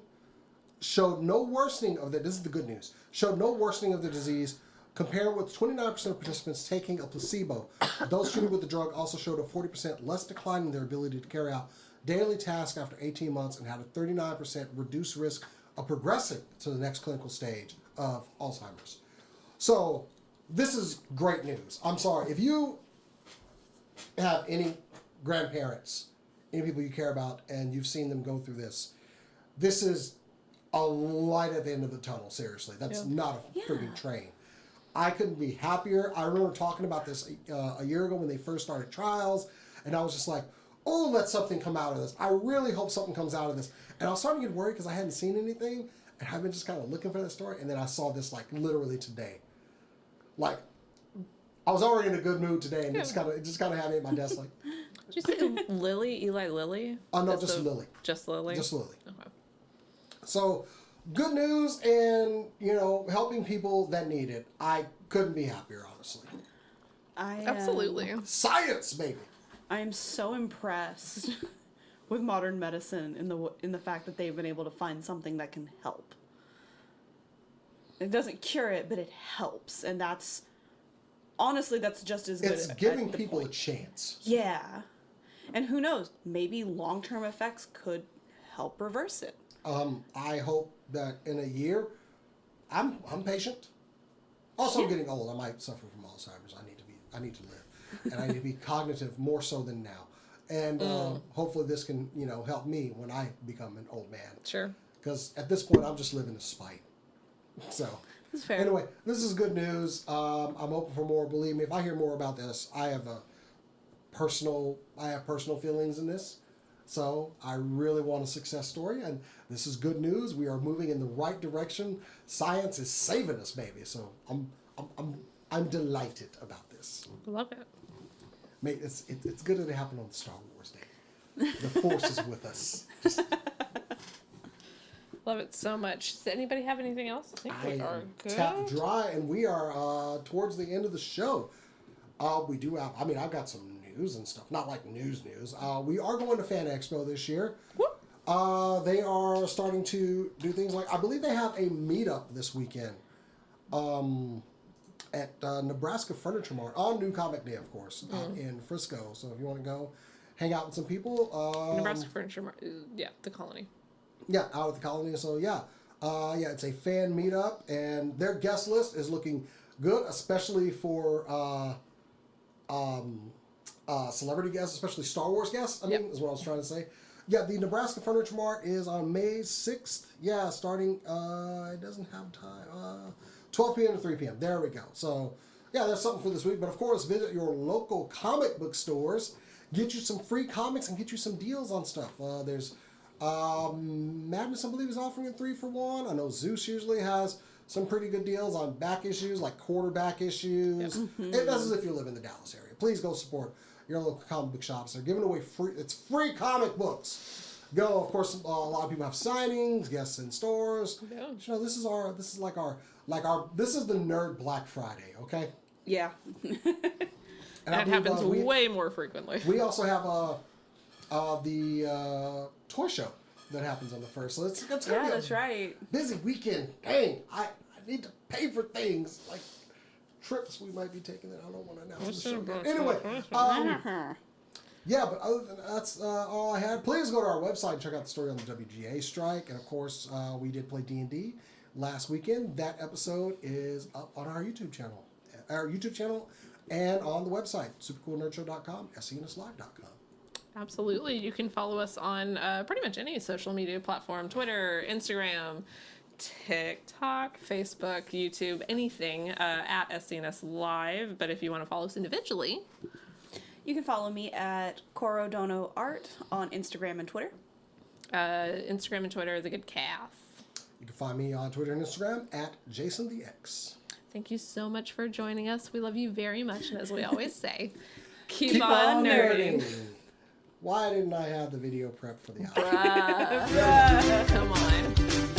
showed no worsening of this is the good news, showed no worsening of the disease compared with 29% of participants taking a placebo. Those treated with the drug also showed a 40% less decline in their ability to carry out daily tasks after 18 months and had a 39% reduced risk of progressing to the next clinical stage of Alzheimer's. So this is great news. I'm sorry, if you have any grandparents, any people you care about, and you've seen them go through this, this is a light at the end of the tunnel, seriously. That's not a freaking train. I couldn't be happier. I remember talking about this a year ago when they first started trials, and I was just like, oh, let something come out of this. I really hope something comes out of this. And I was starting to get worried because I hadn't seen anything, and I've been just kind of looking for that story, and then I saw this like literally today. Like, I was already in a good mood today, and it just kind of had me at my desk like. Did you say Lily? Eli Lilly? Oh, no, just Lily. Just Lily? Just Lily. Okay. So, good news and, helping people that need it. I couldn't be happier, honestly. Absolutely. Science, baby. I am so impressed with modern medicine in the fact that they've been able to find something that can help. It doesn't cure it, but it helps, and that's just as good. It's giving people a chance. Yeah, and who knows? Maybe long-term effects could help reverse it. I hope that in a year, I'm patient. Also, I'm getting old. I might suffer from Alzheimer's. I need to live, and I need to be cognitive more so than now. And hopefully, this can help me when I become an old man. Sure. Because at this point, I'm just living to spite. So. That's fair. Anyway, this is good news. I'm open for more. Believe me, if I hear more about this, I have personal feelings in this. So I really want a success story, and this is good news. We are moving in the right direction. Science is saving us, baby. So I'm delighted about this. Love it. Mate, it's good that it happened on the Star Wars Day. The Force is with us. Just, Love it so much. Does anybody have anything else? I think we are good. Tapped dry, and we are towards the end of the show. We do have, I've got some news and stuff. Not like news. We are going to Fan Expo this year. Whoop. They are starting to do things like, I believe they have a meetup this weekend at Nebraska Furniture Mart on New Comic Day, of course, out in Frisco. So if you want to go hang out with some people. Nebraska Furniture Mart, the Colony. Yeah, out at the Colony. So it's a fan meetup, and their guest list is looking good, especially for celebrity guests, especially Star Wars guests. Is what I was trying to say. Yeah, the Nebraska Furniture Mart is on May 6th. Yeah, starting. It doesn't have time. 12 p.m. to 3 p.m. There we go. So yeah, that's something for this week. But of course, visit your local comic book stores. Get you some free comics and get you some deals on stuff. There's. Madness, I believe, is offering a 3-for-1. I know Zeus usually has some pretty good deals on back issues, like quarterback issues. Yep. That's as if you live in the Dallas area. Please go support your local comic book shops. They're giving away free comic books. Go, of course. A lot of people have signings, guests in stores. Yeah. This is the nerd Black Friday. Okay. Yeah. And it happens way more frequently. We also have the toy show that happens on the 1st. So it's gonna be that's right. Busy weekend. Dang, I need to pay for things like trips we might be taking that I don't want to announce. Anyway, Yeah, but other than that's all I had. Please go to our website and check out the story on the WGA strike. And of course, we did play D&D last weekend. That episode is up on our YouTube channel. And on the website, supercoolnerdshow.com, SCNSlive.com. Absolutely. You can follow us on pretty much any social media platform, Twitter, Instagram, TikTok, Facebook, YouTube, anything at SCNS Live. But if you want to follow us individually, You can follow me at Corodono Art on Instagram and Twitter. Instagram and Twitter, The Good Calf. You can find me on Twitter and Instagram at JasonTheX. Thank you so much for joining us. We love you very much. And as we always say, keep, Keep on nerding. Why didn't I have the video prep for the outro? Come on.